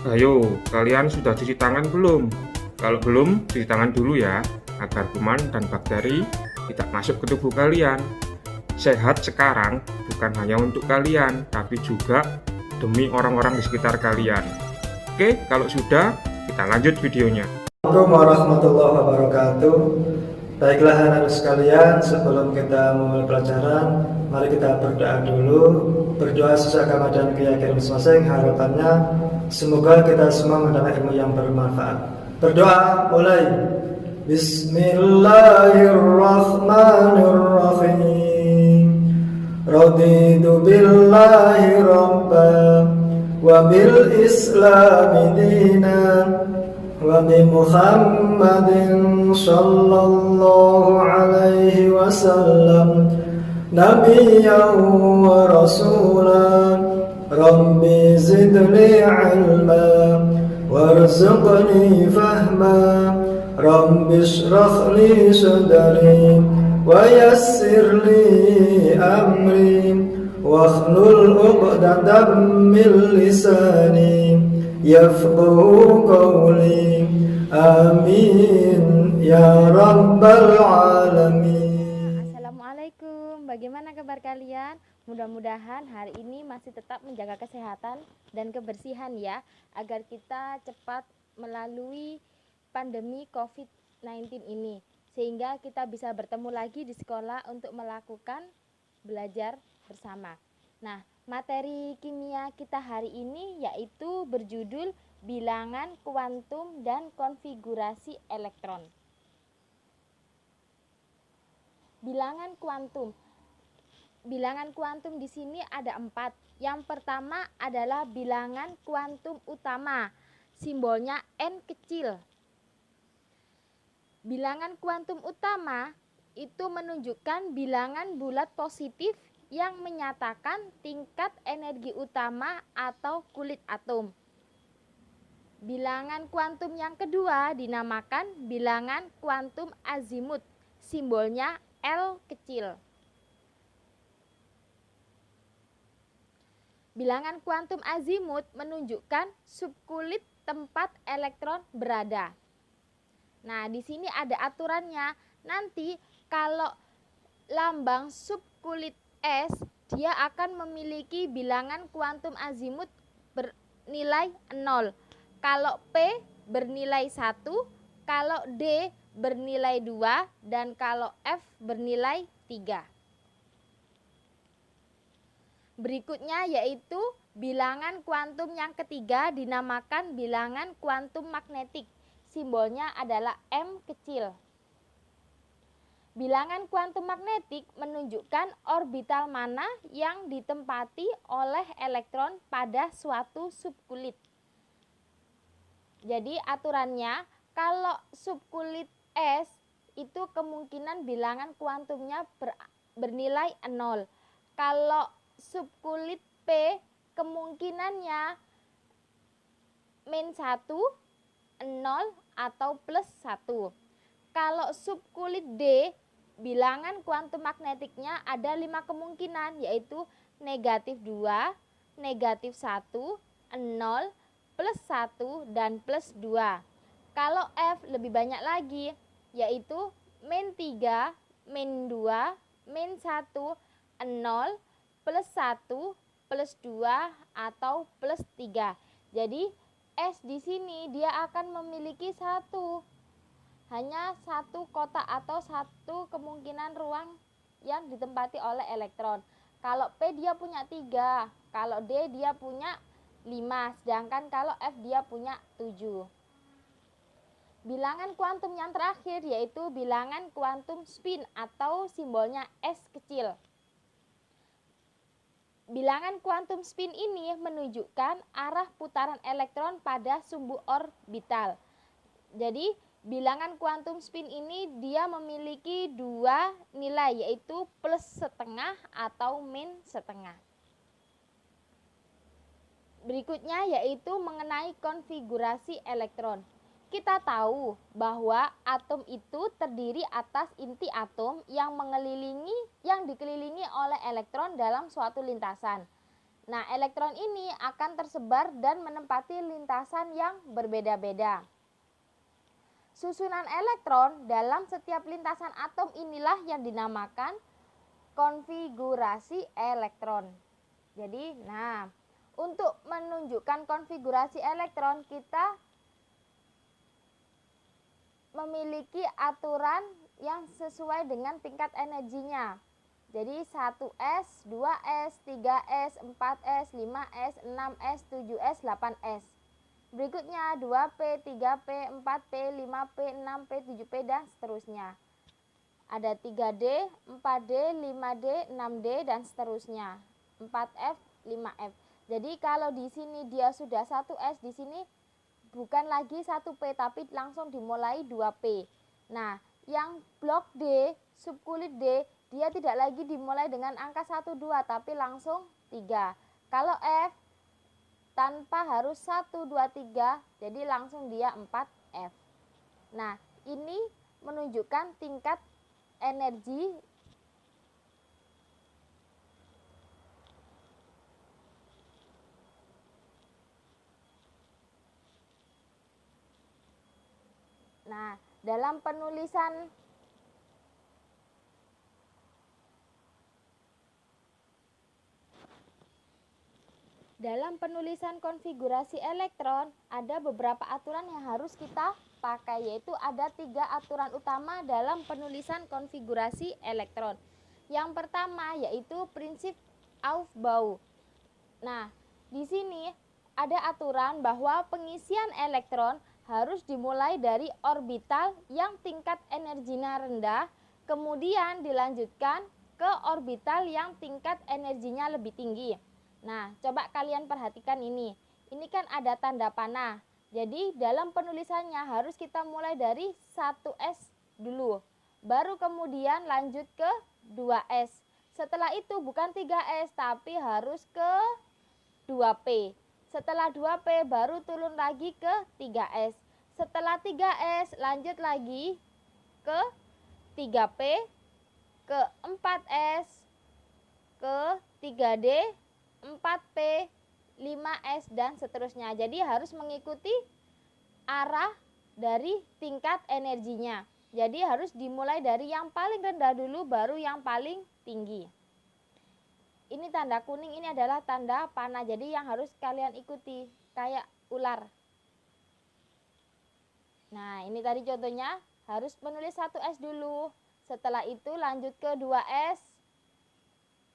Ayo, kalian sudah cuci tangan belum? Kalau belum, cuci tangan dulu ya, agar kuman dan bakteri tidak masuk ke tubuh kalian. Sehat sekarang bukan hanya untuk kalian, tapi juga demi orang-orang di sekitar kalian. Oke, kalau sudah, kita lanjut videonya. Assalamualaikum warahmatullahi wabarakatuh. Baiklah anak-anak sekalian, sebelum kita memulai pelajaran, mari kita berdoa dulu. Berdoa sesuai agama dan keyakinan masing-masing. Harapannya semoga kita semua mendapat ilmu yang bermanfaat. Berdoa mulai. Bismillahirrahmanirrahim. Raditu billahi rabban wa bil islami dinan wa bi Muhammadin sallallahu alaihi wasallam nabiyyan wa rasulan. Rabbi zidni ilma warzuqni fahma. Rabbi shrah li sadri wa yassir li amri wakhlul 'uqdatam min lisani yafqahu qawli. Amin ya rabbal alamin. Assalamualaikum, bagaimana kabar kalian? Mudah-mudahan hari ini masih tetap menjaga kesehatan dan kebersihan ya, agar kita cepat melalui pandemi COVID-19 ini, sehingga kita bisa bertemu lagi di sekolah untuk melakukan belajar bersama. Nah, materi kimia kita hari ini yaitu berjudul bilangan kuantum dan konfigurasi elektron. Bilangan kuantum. Bilangan kuantum di sini ada 4. Yang pertama adalah bilangan kuantum utama, simbolnya N kecil. Bilangan kuantum utama itu menunjukkan bilangan bulat positif yang menyatakan tingkat energi utama atau kulit atom. Bilangan kuantum yang kedua dinamakan bilangan kuantum azimut, simbolnya L kecil. Bilangan kuantum azimut menunjukkan subkulit tempat elektron berada. Nah, di sini ada aturannya. Nanti kalau lambang subkulit S, dia akan memiliki bilangan kuantum azimut bernilai 0. Kalau P bernilai 1, kalau D bernilai 2, dan kalau F bernilai 3. Berikutnya yaitu bilangan kuantum yang ketiga dinamakan bilangan kuantum magnetik. Simbolnya adalah M kecil. Bilangan kuantum magnetik menunjukkan orbital mana yang ditempati oleh elektron pada suatu subkulit. Jadi aturannya, kalau subkulit S itu kemungkinan bilangan kuantumnya bernilai 0. Kalau subkulit P kemungkinannya min 1, 0 atau plus 1. Kalau subkulit D, bilangan kuantum magnetiknya ada 5 kemungkinan, yaitu negatif 2, negatif 1, 0, plus 1, dan plus 2. Kalau F lebih banyak lagi, yaitu min 3, min 2, min 1, 0, plus 1, plus 2, atau plus 3. Jadi S di sini dia akan memiliki hanya satu kotak atau satu kemungkinan ruang yang ditempati oleh elektron. Kalau P dia punya 3, kalau D dia punya 5, sedangkan kalau F dia punya 7. Bilangan kuantum yang terakhir yaitu bilangan kuantum spin atau simbolnya S kecil. Bilangan kuantum spin ini menunjukkan arah putaran elektron pada sumbu orbital. Jadi bilangan kuantum spin ini dia memiliki 2 nilai, yaitu plus setengah atau min setengah. Berikutnya yaitu mengenai konfigurasi elektron. Kita tahu bahwa atom itu terdiri atas inti atom yang dikelilingi oleh elektron dalam suatu lintasan. Nah, elektron ini akan tersebar dan menempati lintasan yang berbeda-beda. Susunan elektron dalam setiap lintasan atom inilah yang dinamakan konfigurasi elektron. Jadi, untuk menunjukkan konfigurasi elektron kita memiliki aturan yang sesuai dengan tingkat energinya. Jadi 1S, 2S, 3S, 4S, 5S, 6S, 7S, 8S. Berikutnya 2P, 3P, 4P, 5P, 6P, 7P, dan seterusnya. Ada 3D, 4D, 5D, 6D, dan seterusnya. 4F, 5F. Jadi kalau di sini dia sudah 1S, di sini bukan lagi 1P tapi langsung dimulai 2P. Nah, yang blok D, subkulit D, dia tidak lagi dimulai dengan angka 1, 2 tapi langsung 3. Kalau F tanpa harus 1, 2, 3, jadi langsung dia 4F. Nah, ini menunjukkan tingkat energi dalam penulisan konfigurasi elektron ada beberapa aturan yang harus kita pakai, yaitu ada 3 aturan utama dalam penulisan konfigurasi elektron. Yang pertama yaitu prinsip Aufbau. Nah, di sini ada aturan bahwa pengisian elektron harus dimulai dari orbital yang tingkat energinya rendah, kemudian dilanjutkan ke orbital yang tingkat energinya lebih tinggi. Nah, coba kalian perhatikan ini. Ini kan ada tanda panah. Jadi, dalam penulisannya harus kita mulai dari 1S dulu. Baru kemudian lanjut ke 2S. Setelah itu bukan 3S, tapi harus ke 2P. Setelah 2P baru turun lagi ke 3S. Setelah 3S lanjut lagi ke 3P, ke 4S, ke 3D, 4P, 5S, dan seterusnya. Jadi harus mengikuti arah dari tingkat energinya. Jadi harus dimulai dari yang paling rendah dulu baru yang paling tinggi. Ini tanda kuning, ini adalah tanda panah. Jadi yang harus kalian ikuti kayak ular. Nah, ini tadi contohnya harus menulis 1S dulu. Setelah itu lanjut ke 2S,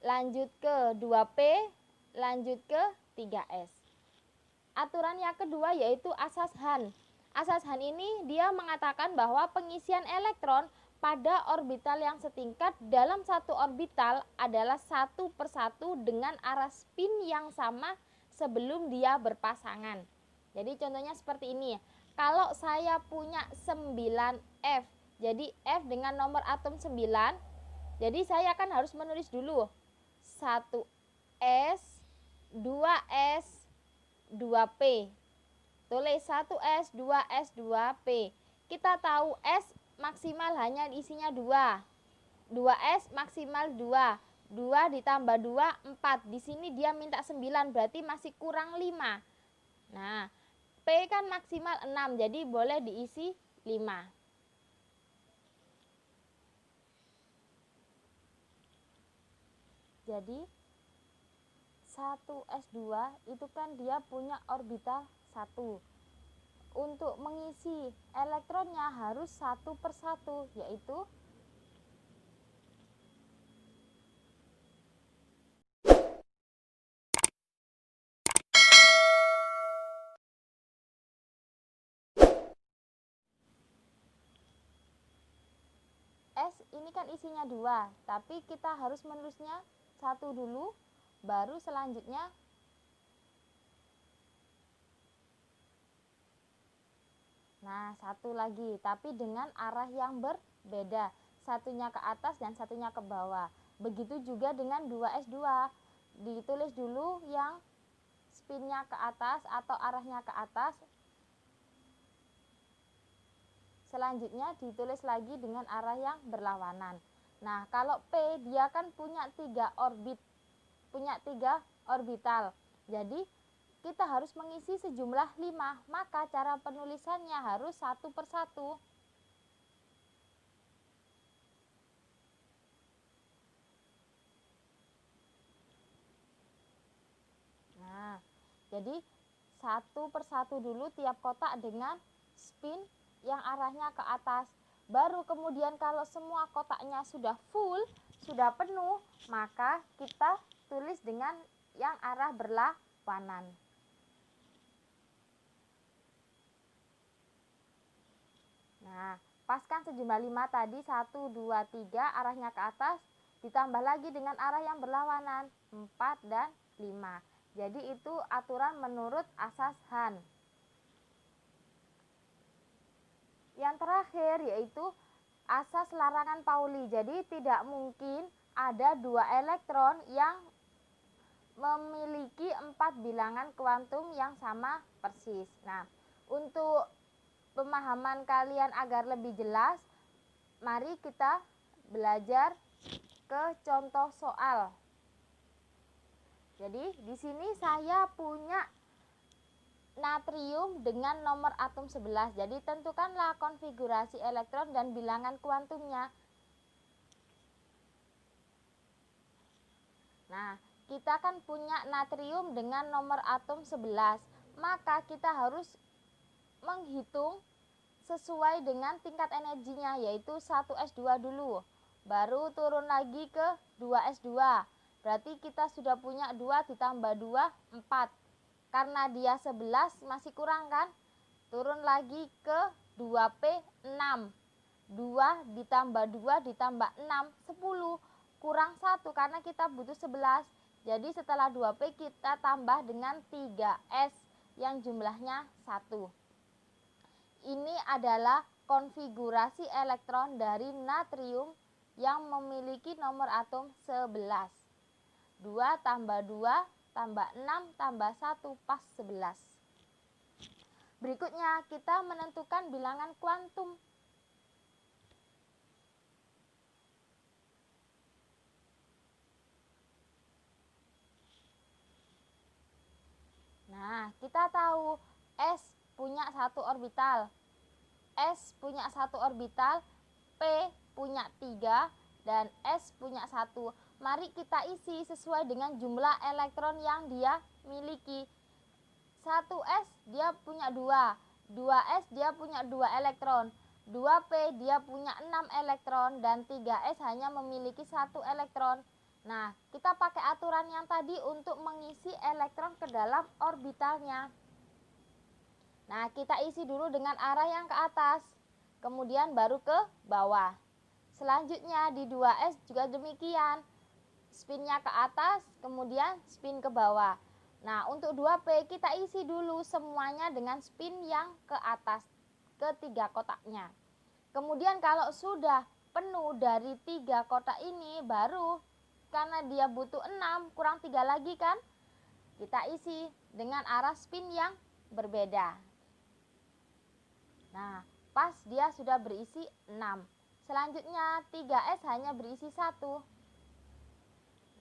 lanjut ke 2P, lanjut ke 3S. Aturan yang kedua yaitu asas Hahn. Asas Hahn ini dia mengatakan bahwa pengisian elektron pada orbital yang setingkat dalam satu orbital adalah satu persatu dengan arah spin yang sama sebelum dia berpasangan. Jadi contohnya seperti ini. Kalau saya punya 9F, jadi F dengan nomor atom 9, jadi saya kan harus menulis dulu 1S, 2S, 2P. Tulis 1S, 2S, 2P. Kita tahu S maksimal hanya isinya 2. 2S maksimal 2. 2 ditambah 2, 4. Di sini dia minta 9, berarti masih kurang 5. Nah, P kan maksimal 6, jadi boleh diisi 5. Jadi 1S2 itu kan dia punya orbital 1. Untuk mengisi elektronnya harus satu persatu, yaitu S ini kan isinya 2, tapi kita harus menulisnya 1 dulu, baru selanjutnya nah 1 lagi, tapi dengan arah yang berbeda, satunya ke atas dan satunya ke bawah. Begitu juga dengan 2S2, ditulis dulu yang spinnya ke atas atau arahnya ke atas, selanjutnya ditulis lagi dengan arah yang berlawanan. Nah, kalau P dia kan punya 3 orbit. punya 3 orbital. Jadi kita harus mengisi sejumlah 5, maka cara penulisannya harus satu persatu. Nah, jadi satu persatu dulu tiap kotak dengan spin yang arahnya ke atas. Baru kemudian kalau semua kotaknya sudah full, sudah penuh, maka kita tulis dengan yang arah berlawanan. Nah, paskan sejumlah 5 tadi, 1, 2, 3 arahnya ke atas, ditambah lagi dengan arah yang berlawanan, 4 dan 5. Jadi itu aturan menurut asas Han. Yang terakhir yaitu asas larangan Pauli. Jadi tidak mungkin ada 2 elektron yang memiliki 4 bilangan kuantum yang sama persis. Nah, untuk pemahaman kalian agar lebih jelas, mari kita belajar ke contoh soal. Jadi di sini saya punya natrium dengan nomor atom 11. Jadi tentukanlah konfigurasi elektron dan bilangan kuantumnya. Nah, kita kan punya natrium dengan nomor atom 11. Maka kita harus menghitung sesuai dengan tingkat energinya, yaitu 1s2 dulu. Baru turun lagi ke 2s2. Berarti kita sudah punya 2 ditambah 2, 4. Karena dia 11 masih kurang kan? Turun lagi ke 2p, 6. 2 ditambah 2 ditambah 6, 10. Kurang 1 karena kita butuh 11. Jadi setelah 2p kita tambah dengan 3s yang jumlahnya 1. Ini adalah konfigurasi elektron dari natrium yang memiliki nomor atom 11. 2 tambah 2 tambah 6 tambah 1 pas 11. Berikutnya kita menentukan bilangan kuantum. Nah, kita tahu S punya 1 orbital, S punya 1 orbital, P punya 3, dan S punya 1. Mari kita isi sesuai dengan jumlah elektron yang dia miliki. 1s dia punya 2, 2s dia punya 2 elektron, 2p dia punya 6 elektron, dan 3s hanya memiliki 1 elektron. Nah, kita pakai aturan yang tadi untuk mengisi elektron ke dalam orbitalnya. Nah, kita isi dulu dengan arah yang ke atas, kemudian baru ke bawah. Selanjutnya di 2s juga demikian. Spinnya ke atas, kemudian spin ke bawah. Nah, untuk 2p kita isi dulu semuanya dengan spin yang ke atas, ke 3 kotaknya. Kemudian kalau sudah penuh dari 3 kotak ini, baru karena dia butuh 6, kurang 3 lagi kan, kita isi dengan arah spin yang berbeda. Nah, pas dia sudah berisi 6. Selanjutnya 3s hanya berisi 1.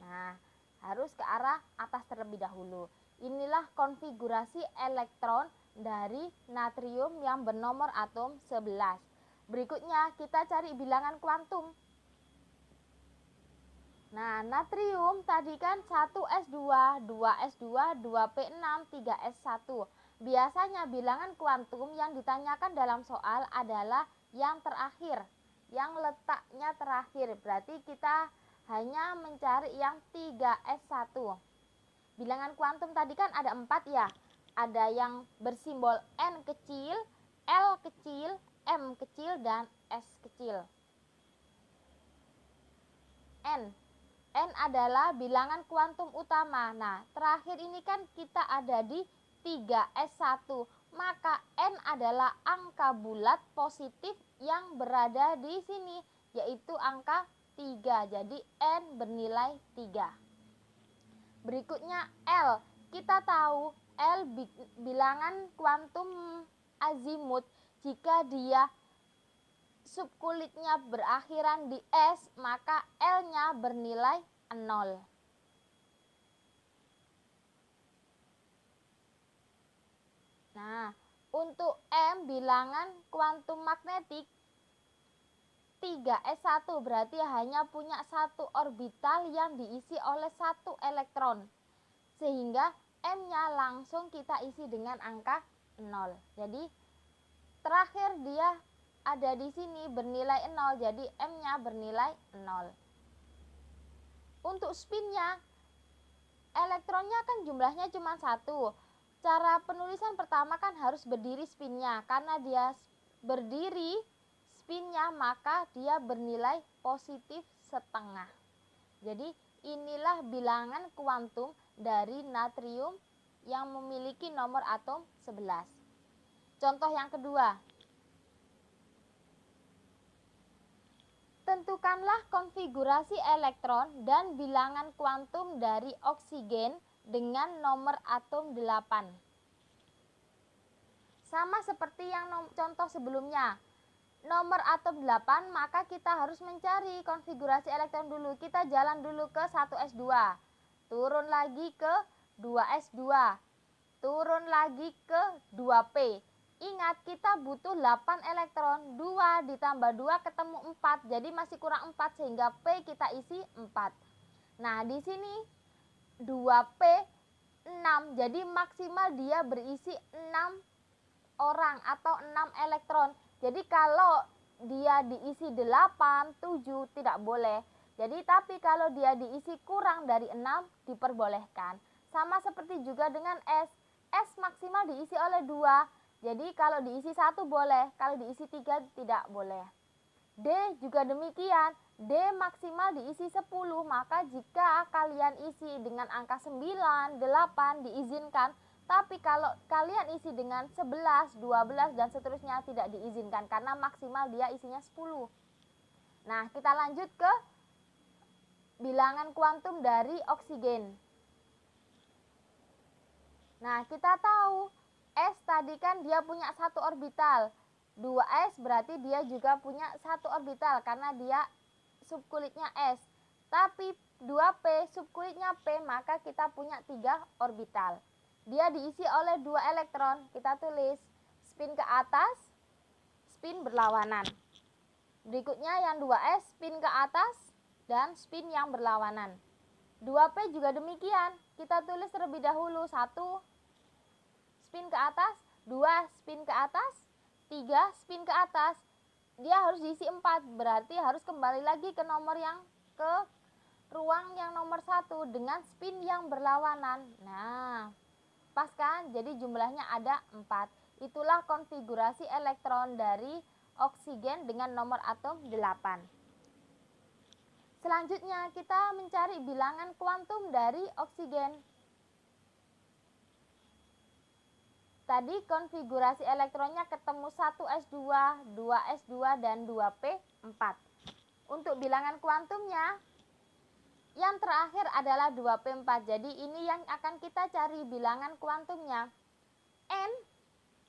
Nah, harus ke arah atas terlebih dahulu. Inilah konfigurasi elektron dari natrium yang bernomor atom 11. Berikutnya kita cari bilangan kuantum. Nah, natrium tadi kan 1s2, 2s2, 2p6, 3s1. Biasanya bilangan kuantum yang ditanyakan dalam soal adalah yang terakhir, yang letaknya terakhir. Berarti kita hanya mencari yang 3s1. Bilangan kuantum tadi kan ada 4 ya. Ada yang bersimbol N kecil, L kecil, M kecil, dan S kecil. N adalah bilangan kuantum utama. Nah, terakhir ini kan kita ada di 3s1. Maka N adalah angka bulat positif yang berada di sini, yaitu angka 3. Jadi N bernilai 3. Berikutnya L. Kita tahu L bilangan kuantum azimut. Jika dia subkulitnya berakhiran di S, maka L-nya bernilai 0. dengan bilangan kuantum magnetik 3s1 berarti hanya punya satu orbital yang diisi oleh satu elektron. Sehingga M-nya langsung kita isi dengan angka 0. Jadi terakhir dia ada di sini bernilai 0, jadi M-nya bernilai 0. Untuk spinnya, elektronnya kan jumlahnya cuma 1. Cara penulisan pertama kan harus berdiri spinnya. Karena dia berdiri spinnya, maka dia bernilai positif setengah. Jadi inilah bilangan kuantum dari natrium yang memiliki nomor atom 11. Contoh yang kedua. Tentukanlah konfigurasi elektron dan bilangan kuantum dari oksigen dengan nomor atom 8. Sama seperti yang contoh sebelumnya. Nomor atom 8, maka kita harus mencari konfigurasi elektron dulu. Kita jalan dulu ke 1s2. Turun lagi ke 2s2. Turun lagi ke 2p. Ingat, kita butuh 8 elektron, 2 ditambah 2 ketemu 4, jadi masih kurang 4 sehingga P kita isi 4. Nah, di sini 2P 6, jadi maksimal dia berisi 6 orang atau 6 elektron. Jadi kalau dia diisi 8, 7 tidak boleh. Jadi tapi kalau dia diisi kurang dari 6 diperbolehkan. Sama seperti juga dengan S. S maksimal diisi oleh 2. Jadi kalau diisi 1 boleh, kalau diisi 3 tidak boleh. D juga demikian, D maksimal diisi 10, maka jika kalian isi dengan angka 9, 8 diizinkan, tapi kalau kalian isi dengan 11, 12 dan seterusnya tidak diizinkan karena maksimal dia isinya 10. Nah, kita lanjut ke bilangan kuantum dari oksigen. Nah, kita tahu S tadi kan dia punya satu orbital. 2S berarti dia juga punya satu orbital karena dia subkulitnya S. Tapi 2P subkulitnya P, maka kita punya 3 orbital. Dia diisi oleh 2 elektron. Kita tulis spin ke atas, spin berlawanan. Berikutnya yang 2S spin ke atas dan spin yang berlawanan. 2P juga demikian. Kita tulis terlebih dahulu 1 spin ke atas, 2 spin ke atas, 3 spin ke atas. Dia harus diisi 4, berarti harus kembali lagi ke nomor yang ke ruang yang nomor 1 dengan spin yang berlawanan. Nah, pas kan? Jadi jumlahnya ada 4. Itulah konfigurasi elektron dari oksigen dengan nomor atom 8. Selanjutnya kita mencari bilangan kuantum dari oksigen. Tadi konfigurasi elektronnya ketemu 1s2, 2s2 dan 2p4. Untuk bilangan kuantumnya yang terakhir adalah 2p4. Jadi ini yang akan kita cari bilangan kuantumnya. N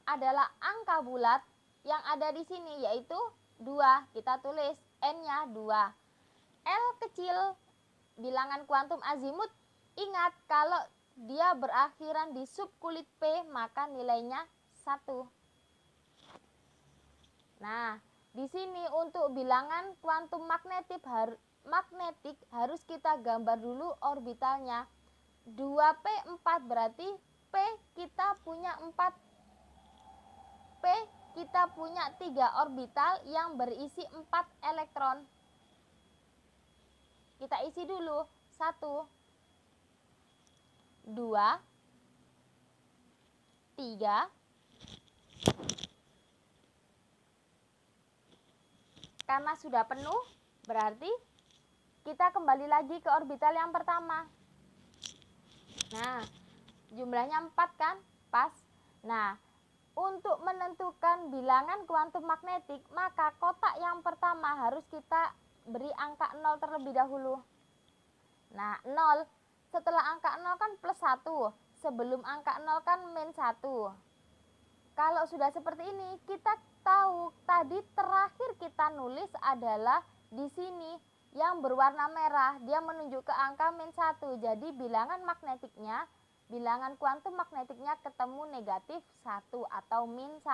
adalah angka bulat yang ada di sini yaitu 2. Kita tulis N-nya 2. L kecil bilangan kuantum azimut. Ingat kalau dia berakhiran di subkulit P maka nilainya 1. Nah, di sini untuk bilangan kuantum magnetik harus kita gambar dulu orbitalnya. 2p4 berarti P kita punya 4. P kita punya 3 orbital yang berisi 4 elektron. Kita isi dulu 1 2, 3, karena sudah penuh berarti kita kembali lagi ke orbital yang pertama. Nah, jumlahnya 4 kan? Pas. Nah, untuk menentukan bilangan kuantum magnetik, maka kotak yang pertama harus kita beri angka 0 terlebih dahulu. Nah, 0 setelah angka 0 kan plus 1, sebelum angka 0 kan min 1. Kalau sudah seperti ini, kita tahu tadi terakhir kita nulis adalah di sini yang berwarna merah, dia menunjuk ke angka min 1. Jadi bilangan kuantum magnetiknya ketemu negatif 1 atau min 1.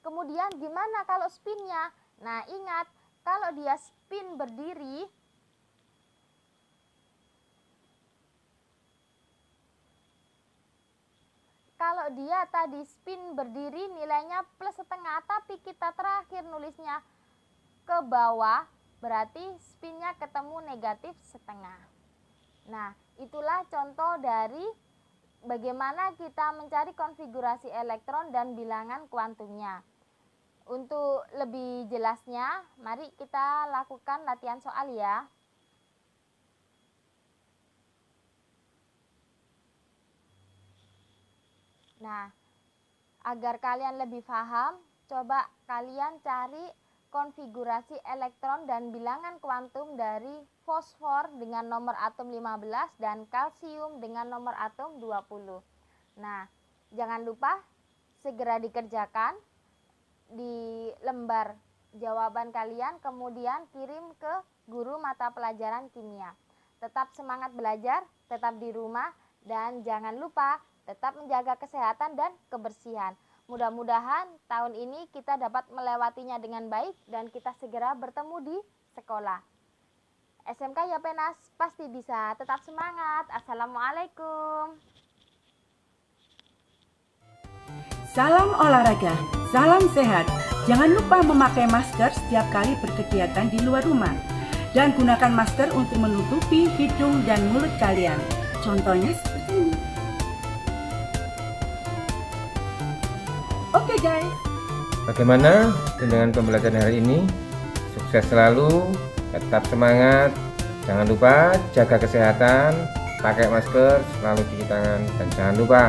Kemudian gimana kalau spinnya? Nah, ingat, kalau dia spin berdiri, kalau dia tadi spin berdiri nilainya plus setengah, tapi kita terakhir nulisnya ke bawah, berarti spinnya ketemu negatif setengah. Nah, itulah contoh dari bagaimana kita mencari konfigurasi elektron dan bilangan kuantumnya. Untuk lebih jelasnya, mari kita lakukan latihan soal ya. Nah, agar kalian lebih paham, coba kalian cari konfigurasi elektron dan bilangan kuantum dari fosfor dengan nomor atom 15 dan kalsium dengan nomor atom 20. Nah, jangan lupa segera dikerjakan di lembar jawaban kalian, kemudian kirim ke guru mata pelajaran kimia. Tetap semangat belajar, tetap di rumah, dan jangan lupa tetap menjaga kesehatan dan kebersihan. Mudah-mudahan tahun ini kita dapat melewatinya dengan baik dan kita segera bertemu di sekolah. SMK Yapenas pasti bisa. Tetap semangat. Assalamualaikum. Salam olahraga, salam sehat. Jangan lupa memakai masker setiap kali berkegiatan di luar rumah. Dan gunakan masker untuk menutupi hidung dan mulut kalian. Contohnya seperti ini. Oke guys. Bagaimana dengan pembelajaran hari ini? Sukses selalu, tetap semangat. Jangan lupa jaga kesehatan, pakai masker, selalu cuci tangan, dan jangan lupa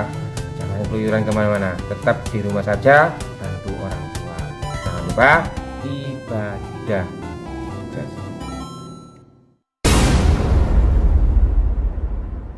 jangan keluyuran kemana-mana. Tetap di rumah saja, bantu orang tua. Jangan lupa ibadah.